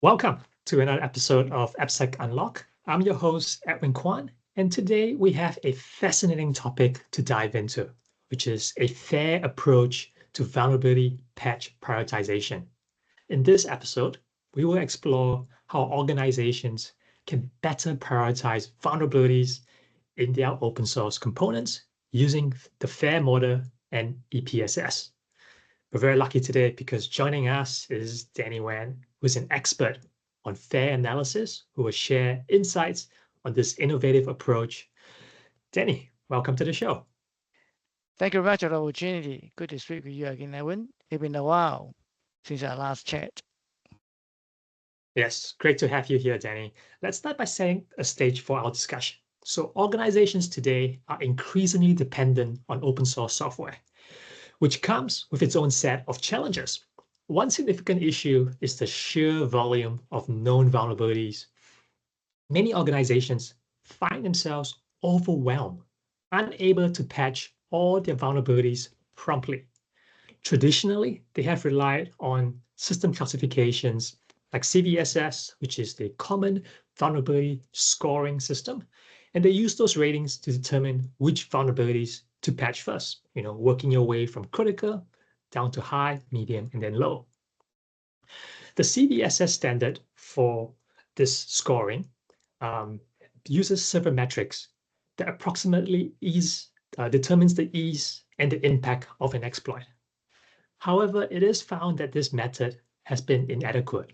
Welcome to another episode of AppSec Unlocked. I'm your host, Edwin Kwan, and today we have a fascinating topic to dive into, which is a fair approach to vulnerability patch prioritization. In this episode, we will explore how organizations can better prioritize vulnerabilities in their open source components using the FAIR model and EPSS. We're very lucky today because joining us is Denny Wan, who's an expert on fair analysis, who will share insights on this innovative approach. Denny, welcome to the show. Thank you very much for the opportunity. Good to speak with you again, Edwin. It's been a while since our last chat. Yes, great to have you here, Denny. Let's start by setting a stage for our discussion. So organizations today are increasingly dependent on open source software, which comes with its own set of challenges. One significant issue is the sheer volume of known vulnerabilities. Many organizations find themselves overwhelmed, unable to patch all their vulnerabilities promptly. Traditionally, they have relied on system classifications like CVSS, which is the Common Vulnerability Scoring System, and they use those ratings to determine which vulnerabilities to patch first, working your way from critical down to high, medium, and then low. The CVSS standard for this scoring uses several metrics that approximately determines the ease and the impact of an exploit. However, it is found that this method has been inadequate.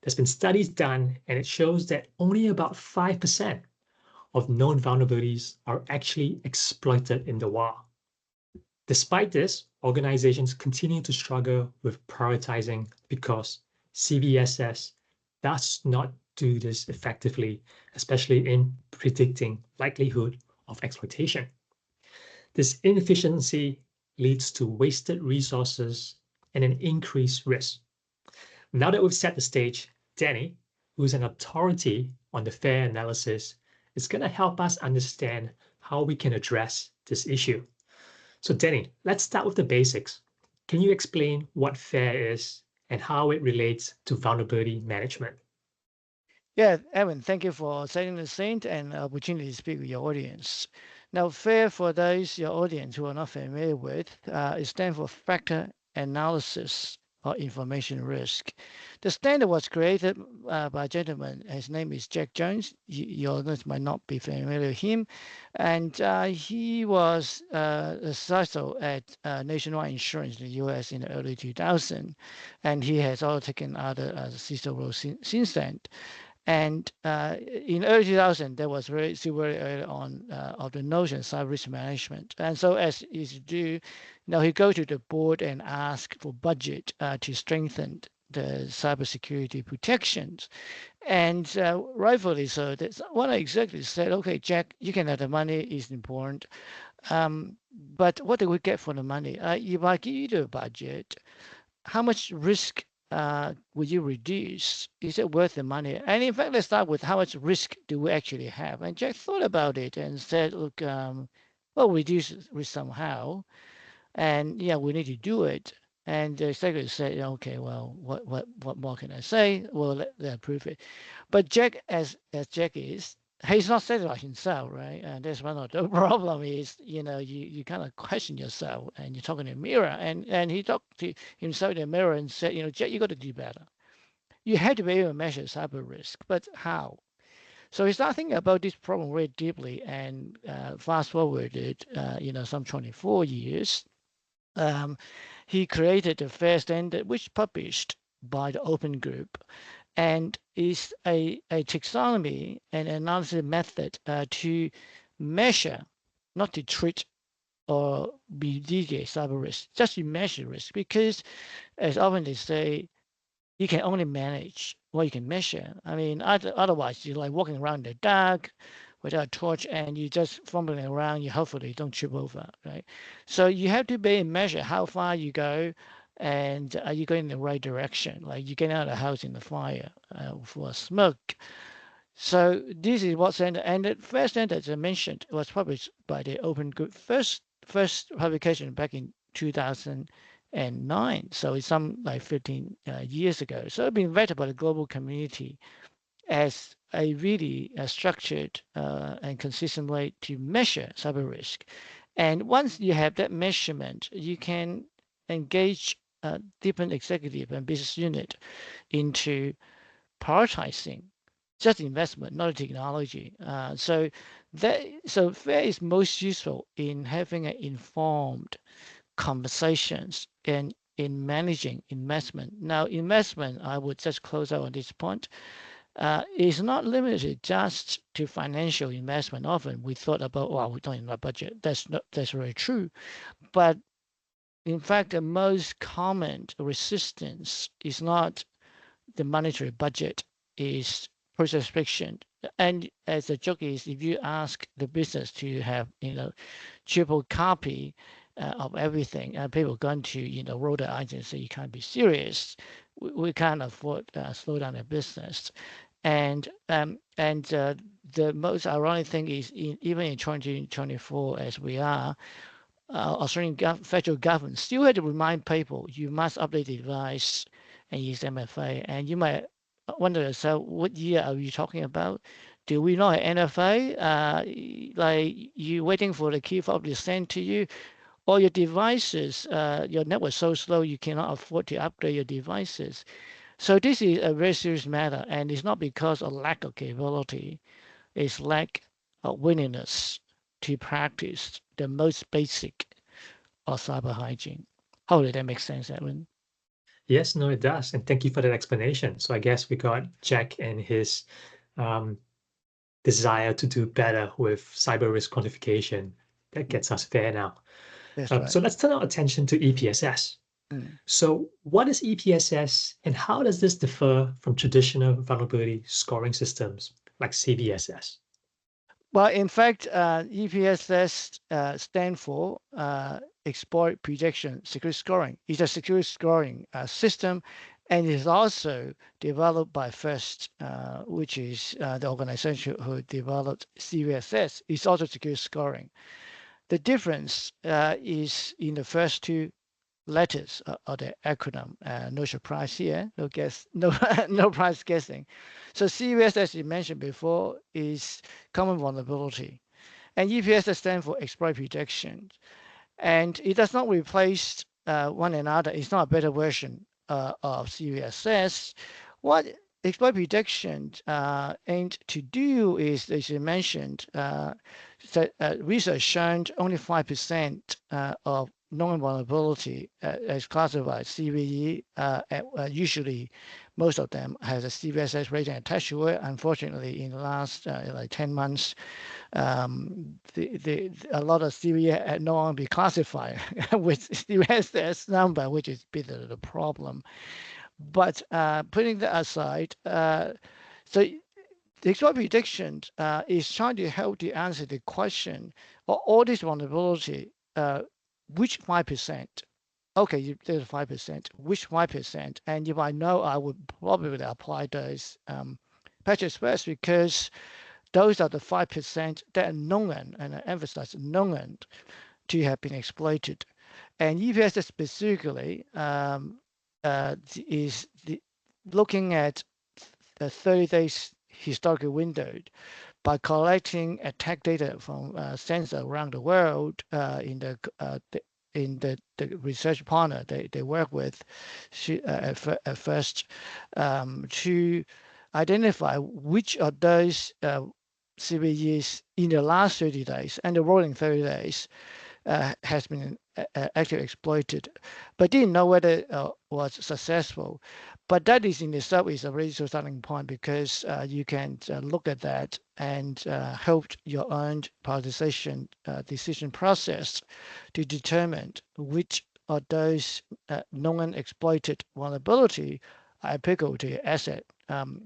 There's been studies done, and it shows that only about 5% of known vulnerabilities are actually exploited in the wild. Despite this, organizations continue to struggle with prioritizing because CVSS does not do this effectively, especially in predicting likelihood of exploitation. This inefficiency leads to wasted resources and an increased risk. Now that we've set the stage, Denny, who's an authority on the FAIR analysis, is going to help us understand how we can address this issue. So Denny, let's start with the basics. Can you explain what FAIR is and how it relates to vulnerability management? Yeah, Edwin, thank you for setting the scene and opportunity to speak with your audience. Now, FAIR, for those your audience who are not familiar with, it stands for Factor Analysis or Information Risk. The standard was created by a gentleman. His name is Jack Jones. Your audience might not be familiar with him. And he was a CISO at Nationwide Insurance in the US in the early 2000s. And he has also taken other CISO roles since then. And in early 2000, there was still very early on of the notion of cyber risk management. And so as you do, he go to the board and ask for budget to strengthen the cybersecurity protections. And rightfully so, one executive said, okay, Jack, you can have the money, is important. But what do we get for the money? If I give you the budget, how much risk would you reduce? Is it worth the money? And in fact, let's start with how much risk do we actually have? And Jack thought about it and said, look, well, reduce risk somehow. And yeah, we need to do it. And the secretary said, okay, well, what more can I say? Well, let's approve it. But Jack, as Jack is, he's not satisfied himself, right? And that's one of the problem is, you kind of question yourself and you're talking in the mirror. And he talked to himself in the mirror and said, Jack, you got to do better. You have to be able to measure cyber risk, but how? So he started thinking about this problem very deeply and fast forwarded, some 24 years. He created the FAIR standard, which published by the Open Group, and is a taxonomy and analysis method to measure, not to treat or mitigate cyber risk, just to measure risk. Because as often they say, you can only manage what you can measure. I mean, otherwise you're like walking around in the dark without a torch and you just fumbling around, you hopefully don't trip over, right? So you have to be able to measure how far you go and are you going in the right direction? Like you get out of the house in the fire for smoke. So this is what standard, and the first standard, as I mentioned, was published by the Open Group. First publication back in 2000 So it's some like 15 years ago. So it's been vetted by the global community as a really structured and consistent way to measure cyber risk. And once you have that measurement, you can engage different executive and business unit into prioritizing just investment, not technology. So FAIR is most useful in having an informed conversations and in managing investment. Now, investment, I would just close out on this point, is not limited just to financial investment. Often we thought about, well, we don't have a budget. That's very true. But in fact, the most common resistance is not the monetary budget, is process friction. And as a joke is, if you ask the business to have, triple copy of everything, and people are going to, roll their eyes and say, you can't be serious. We can't afford slow down the business. And the most ironic thing is, even in 2024, as we are, Australian federal government still had to remind people you must update the device and use MFA. And you might wonder yourself, what year are you talking about? Do we not have NFA? Like you waiting for the key fob to send to you, or your devices, your network so slow you cannot afford to upgrade your devices. So this is a very serious matter, and it's not because of lack of capability, it's lack of willingness to practice the most basic of cyber hygiene. Hopefully that makes sense, Edwin. Yes, no, it does. And thank you for that explanation. So I guess we got Jack and his desire to do better with cyber risk quantification. That gets us there now. That's right. So let's turn our attention to EPSS. So what is EPSS and how does this differ from traditional vulnerability scoring systems like CVSS? Well, in fact, EPSS stand for Exploit Prediction Security Scoring. It's a security scoring system, and it is also developed by FIRST, which is the organization who developed CVSS. It's also security scoring. The difference is in the first two letters of the acronym. No surprise here. No guess. No no price guessing. So CVS, as you mentioned before, is common vulnerability, and EPSS stands for exploit protection, and it does not replace one another. It's not a better version of CVSS. What exploit protection aimed to do is, as you mentioned, that research shown only 5% of known vulnerability as classified CVE. Usually, most of them has a CVSS rating attached to it. Unfortunately, in the last like 10 months, a lot of CVE had no longer be classified with CVSS number, which is a bit of the problem. But putting that aside, so the exploit prediction is trying to help to answer the question of all this vulnerability, which 5%? Okay, there's 5%. Which 5%? And if I know, I would probably apply those patches first, because those are the 5% that are known, and I emphasize known, to have been exploited. And EPSS specifically is looking at the 30 days historical window by collecting attack data from sensors around the world in the research partner they work with at first to identify which of those CVEs in the last 30 days and the rolling 30 days has been actually exploited, but didn't know whether it was successful. But that is in itself is a really starting point, because you can look at that and help your own prioritization decision process to determine which of those known exploited vulnerability are applicable to your asset.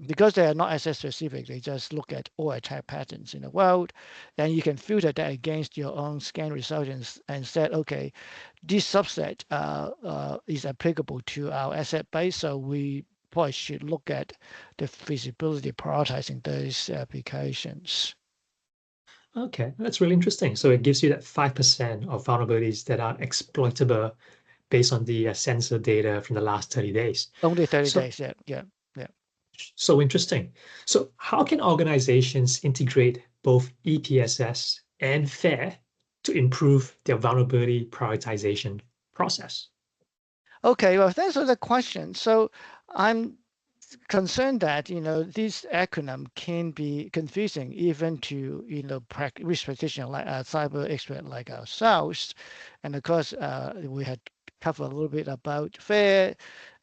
Because they are not asset specific, they just look at all attack patterns in the world. Then you can filter that against your own scan results and said, okay, this subset is applicable to our asset base, so we probably should look at the feasibility prioritizing those applications. Okay, that's really interesting. So it gives you that 5% of vulnerabilities that are exploitable based on the sensor data from the last 30 days. Only 30 So, days. Yeah. so interesting. So, how can organizations integrate both EPSS and FAIR to improve their vulnerability prioritization process? Okay, well, thanks for the question. So I'm concerned that this acronym can be confusing even to risk practitioner like a cyber expert like ourselves, and of course we had covered a little bit about FAIR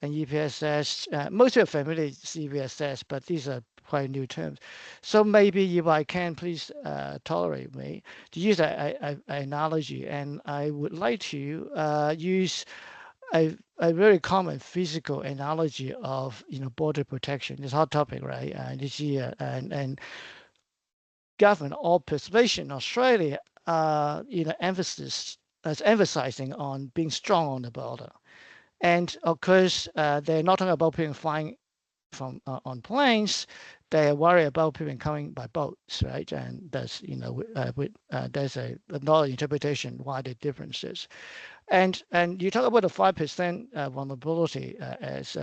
and EPSS. Most are familiar with CVSS, but these are quite new terms. So maybe if I can, please tolerate me to use an analogy, and I would like to use a very common physical analogy of border protection. It's a hot topic, right? This year and government or persuasion in Australia, emphasis is emphasizing on being strong on the border. And of course, they're not talking about people flying from on planes. They are worried about people coming by boats, right? And there's there's another interpretation why the differences. And you talk about the 5% vulnerability as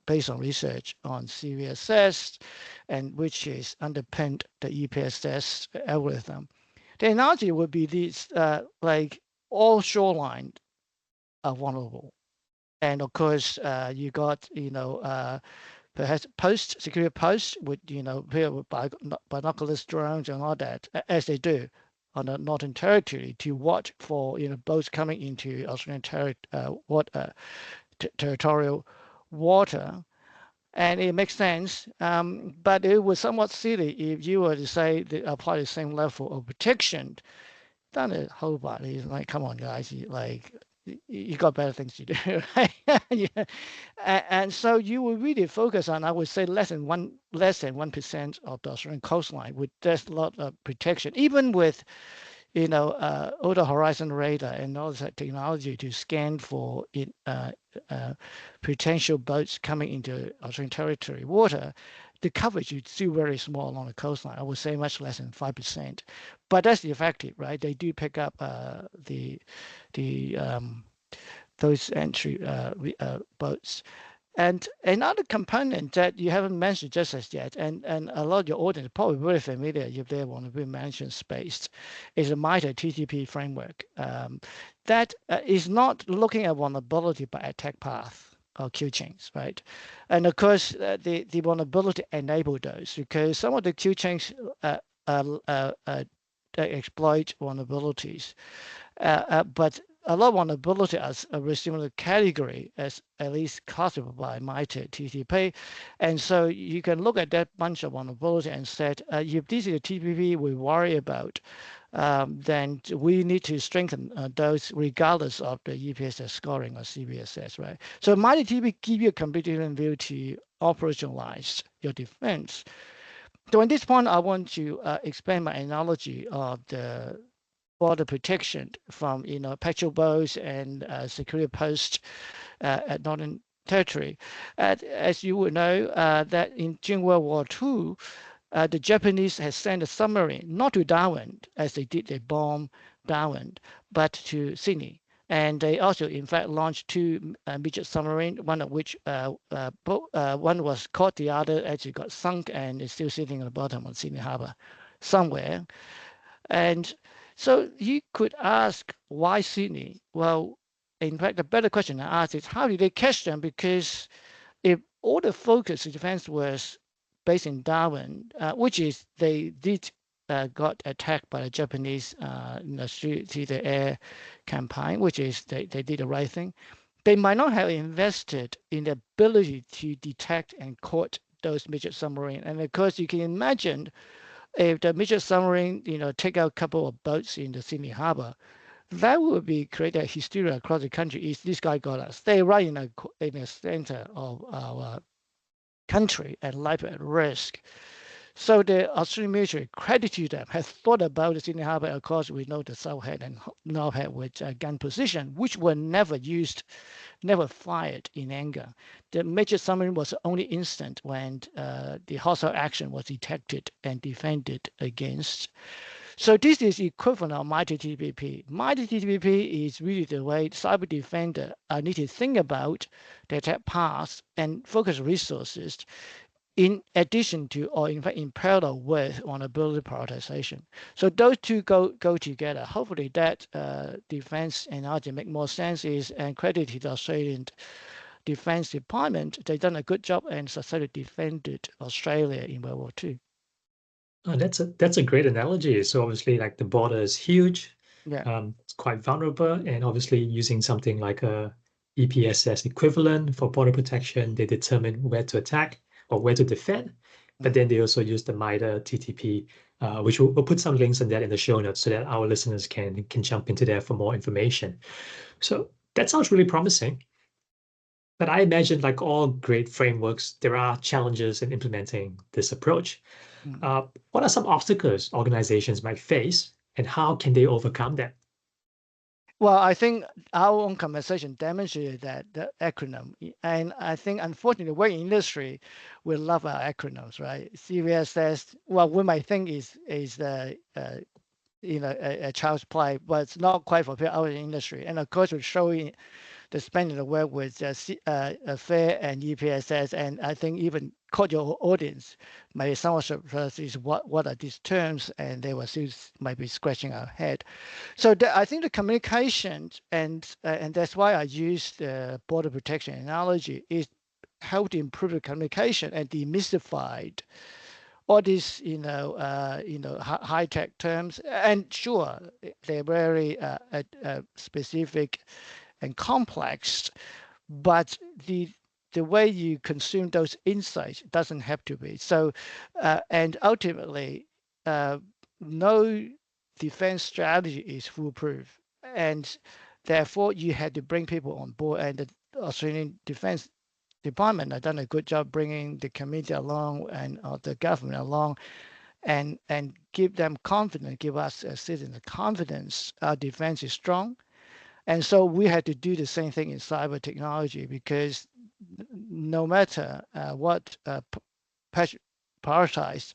based on research on CVSS, and which is underpinned the EPSS algorithm. The analogy would be these like all shoreline are vulnerable, and of course you got perhaps security posts with people with binoculars, drones, and all that, as they do on the northern territory to watch for boats coming into Australian territorial water. And it makes sense, but it was somewhat silly if you were to say that apply the same level of protection. Done it whole body. It's like, come on, guys, you got better things to do, right? Yeah. And so you will really focus on, I would say, less than 1% of the Australian coastline with there's a lot of protection, even with over horizon radar and all that technology to scan for potential boats coming into Australian territory water. The coverage is still very small along the coastline. I would say much less than 5%, but that's effective, right? They do pick up the those entry boats. And another component that you haven't mentioned just as yet, and a lot of your audience are probably very familiar if they want to be management space, is the MITRE TTP framework. That is not looking at vulnerability by attack path or queue chains, right? And of course, the vulnerability enable those because some of the queue chains exploit vulnerabilities. But a lot of vulnerability as a very similar category as at least classified by MITRE TTP. And so you can look at that bunch of vulnerability and said, if this is a TPP we worry about, then we need to strengthen those regardless of the EPSS scoring or CVSS, right? So MITRE TTP give you a complete different view to operationalize your defense. So at this point, I want to expand my analogy of the border protection from petrol boats and security posts at Northern Territory. As you would know, that during World War II, the Japanese had sent a submarine not to Darwin as they did they bomb Darwin, but to Sydney. And they also, in fact, launched two midget submarines, one of which one was caught, the other actually got sunk and is still sitting at the bottom of Sydney Harbour somewhere. And so you could ask, why Sydney? Well, in fact, the better question to ask is, how did they catch them? Because if all the focus of defense was based in Darwin, which is they did got attacked by the Japanese through the air campaign, which is they did the right thing. They might not have invested in the ability to detect and caught those midget submarine. And of course, you can imagine if the midget submarine, take out a couple of boats in the Sydney Harbour, that would be create a hysteria across the country. Is this guy got us? Stay right in the center of our country and life at risk. So the Australian military, credit to them, has thought about the Sydney Harbour. Of course, we know the Southhead and Northhead with gun position, which were never used, never fired in anger. The major submarine was the only instant when the hostile action was detected and defended against. So this is equivalent of MITRE TPP. MITRE TPP is really the way cyber defender need to think about the attack path and focus resources in addition to, or in fact in parallel with, vulnerability prioritization. So those two go together. Hopefully that defense analogy make more sense is, and credit to the Australian Defense Department. They've done a good job and successfully defended Australia in World War II. Oh, that's a great analogy. So obviously, like the border is huge, Yeah. it's quite vulnerable, and obviously using something like a EPSS equivalent for border protection, they determine where to attack or where to defend. But then they also use the MITRE TTP, which we'll put some links on that in the show notes so that our listeners can jump into there for more information. So that sounds really promising. But I imagine, like all great frameworks, there are challenges in implementing this approach. Mm. What are some obstacles organizations might face, and how can they overcome them? Well, I think our own conversation demonstrated that the acronym, and I think unfortunately, we're in industry, we love our acronyms, right? CVSS, well, we might think is the a child's play, but it's not quite for our industry. And of course, we're showing the spending the work with FAIR and EPSS, and I think even caught your audience may somewhat surprised is what are these terms, and they will still might be scratching our head. So I think the communication, and that's why I use the border protection analogy, is how to improve the communication and demystify all these high tech terms. And sure, they're very specific and complex, but the way you consume those insights doesn't have to be. So, and ultimately, no defense strategy is foolproof, and therefore you had to bring people on board. And the Australian Defense Department have done a good job bringing the community along and the government along, and give them confidence, give us as citizens confidence. Our defense is strong, and so we had to do the same thing in cyber technology, because no matter what prioritize,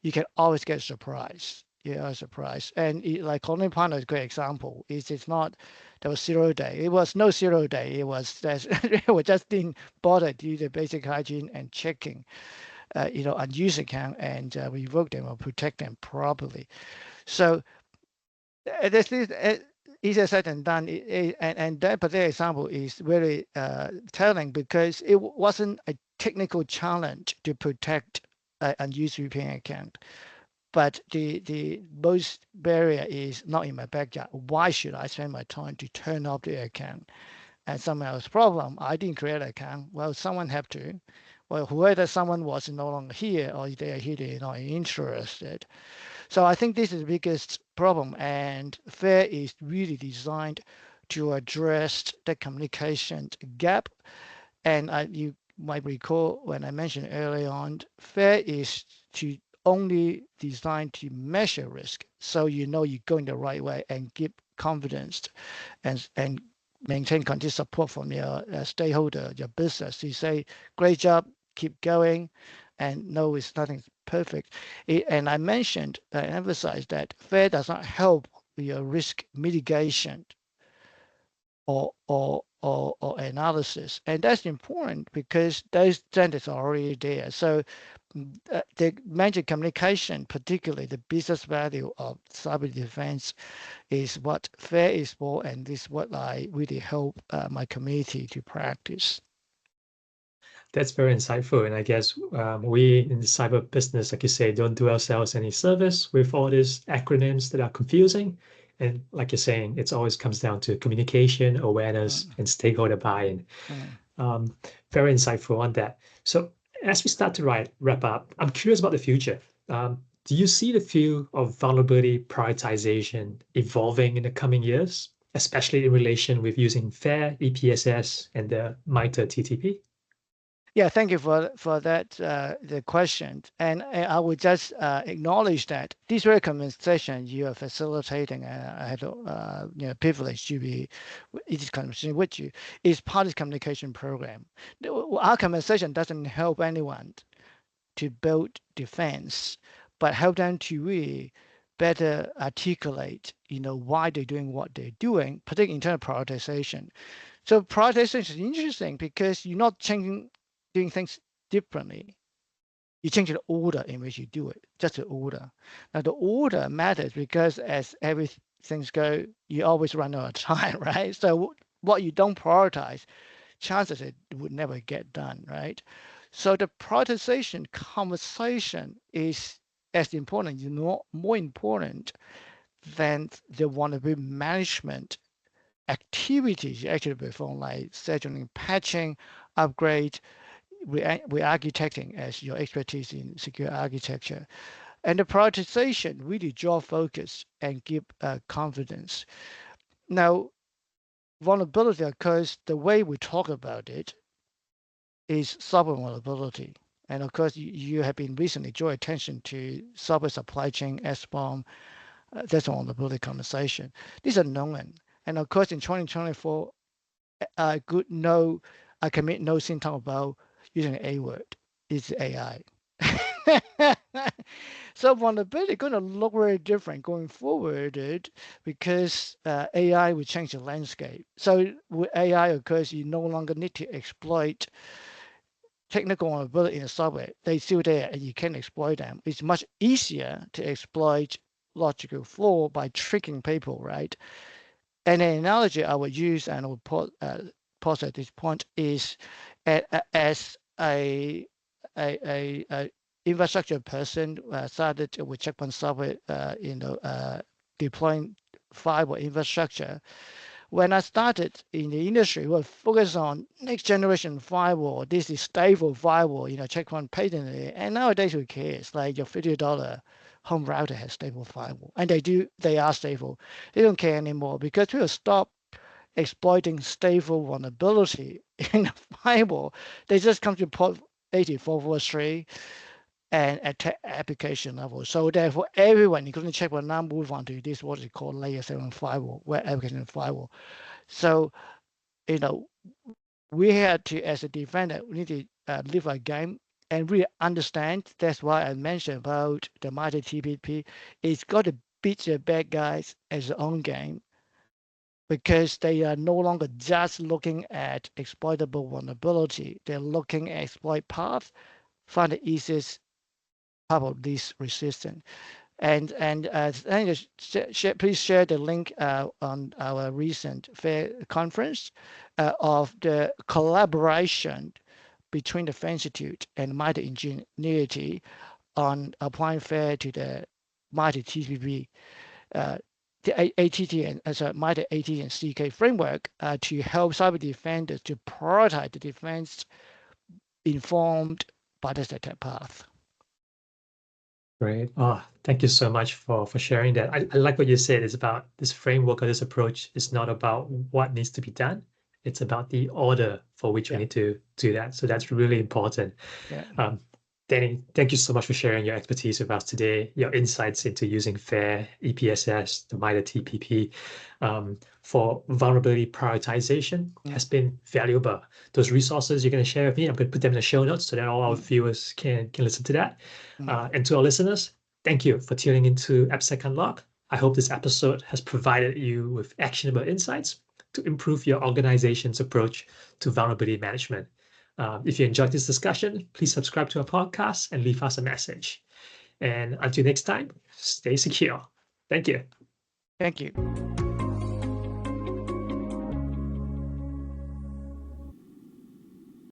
you can always get surprised. Yeah, surprise. And like Colony Partner is a great example. It's not there was 0 day. It was no 0 day. It was that we just didn't bother to do the basic hygiene and checking, unused account, and revoke them or protect them properly. So this is easier said than done. And that particular example is very telling, because it wasn't a technical challenge to protect an unused VPN account. But the most barrier is not in my backyard. Why should I spend my time to turn off the account? And someone else's problem, I didn't create an account. Well, someone have to. Well, whoever someone was no longer here, or they are here, they're not interested. So I think this is the biggest problem, and FAIR is really designed to address the communication gap. And you might recall when I mentioned early on, FAIR is to only designed to measure risk, so you know you're going the right way and give confidence and maintain continued support from your stakeholder, your business. You say, great job, keep going, and no, it's nothing perfect. And I mentioned, I emphasized that FAIR does not help your risk mitigation or analysis. And that's important because those standards are already there. So the magic communication, particularly the business value of cyber defense, is what FAIR is for, and this is what I really help my community to practice. That's very insightful. And I guess we in the cyber business, like you say, don't do ourselves any service with all these acronyms that are confusing. And like you're saying, it always comes down to communication, awareness, Mm, and stakeholder buy-in. mm. Um, Very insightful on that. So as we start to wrap up, I'm curious about the future. Do you see the field of vulnerability prioritization evolving in the coming years, especially in relation with using FAIR, EPSS, and the MITRE TTP? Yeah, thank you for that the question. And I would just acknowledge that this very conversation you are facilitating, I had privilege to be in this conversation with you, is part of the communication program. Our conversation doesn't help anyone to build defense, but help them to really better articulate, why they're doing what they're doing, particularly in terms of prioritization. So prioritization is interesting because you're not doing things differently. You change the order in which you do it, just the order. Now the order matters because as everything's go, you always run out of time, right? So what you don't prioritize, chances it would never get done, right? So the prioritization conversation is as important, more important than the vulnerability management activities you actually perform, like scheduling, patching, upgrade, re-architecting as your expertise in secure architecture. And the prioritization really draw focus and give confidence. Now, vulnerability occurs, the way we talk about it is software vulnerability. And of course, you have been recently draw attention to software supply chain, SBOM, that's a vulnerability conversation. These are known. And of course, in 2024, I commit no sin talk about using a word. It's AI. So vulnerability going to look very different going forward because AI will change the landscape. So with AI, of course, you no longer need to exploit technical vulnerability in the software. They're still there and you can exploit them. It's much easier to exploit logical flaw by tricking people, right? And an analogy I would use and I would pause at this point is as a infrastructure person started with Checkpoint software, deploying firewall infrastructure. When I started in the industry, we focused on next generation firewall. This is stable firewall, Checkpoint patented it. And nowadays who cares? Like your $50 home router has stable firewall. And they are stable. They don't care anymore because people stop exploiting stable vulnerability in the firewall. They just come to port 8443 and attack application level. So therefore, everyone, including Checkpoint, now move on to this what is called layer 7 firewall, where application firewall. So, we had to, as a defender, we need to live our game and really understand. That's why I mentioned about the mighty TPP. It's got to beat the bad guys as their own game because they are no longer just looking at exploitable vulnerability. They're looking at exploit path, find the easiest path of least resistance. And please share the link on our recent FAIR conference of the collaboration between the FAIR Institute and Mighty Ingenuity on applying FAIR to the Mighty TPP, the ATT and Mighty AT and CK framework to help cyber defenders to prioritize the defense informed by this attack path. Great. Oh, thank you so much for sharing that. I like what you said. It's about this framework or this approach. It's not about what needs to be done. It's about the order for which we need to do that. So that's really important. Yeah. Denny, thank you so much for sharing your expertise with us today, your insights into using FAIR, EPSS, the MITRE TPP for vulnerability prioritization has been valuable. Those resources you're going to share with me, I'm going to put them in the show notes so that all our viewers can listen to that. And to our listeners, thank you for tuning into AppSec Unlocked. I hope this episode has provided you with actionable insights to improve your organization's approach to vulnerability management. If you enjoyed this discussion, please subscribe to our podcast and leave us a message. And until next time, stay secure. Thank you. Thank you.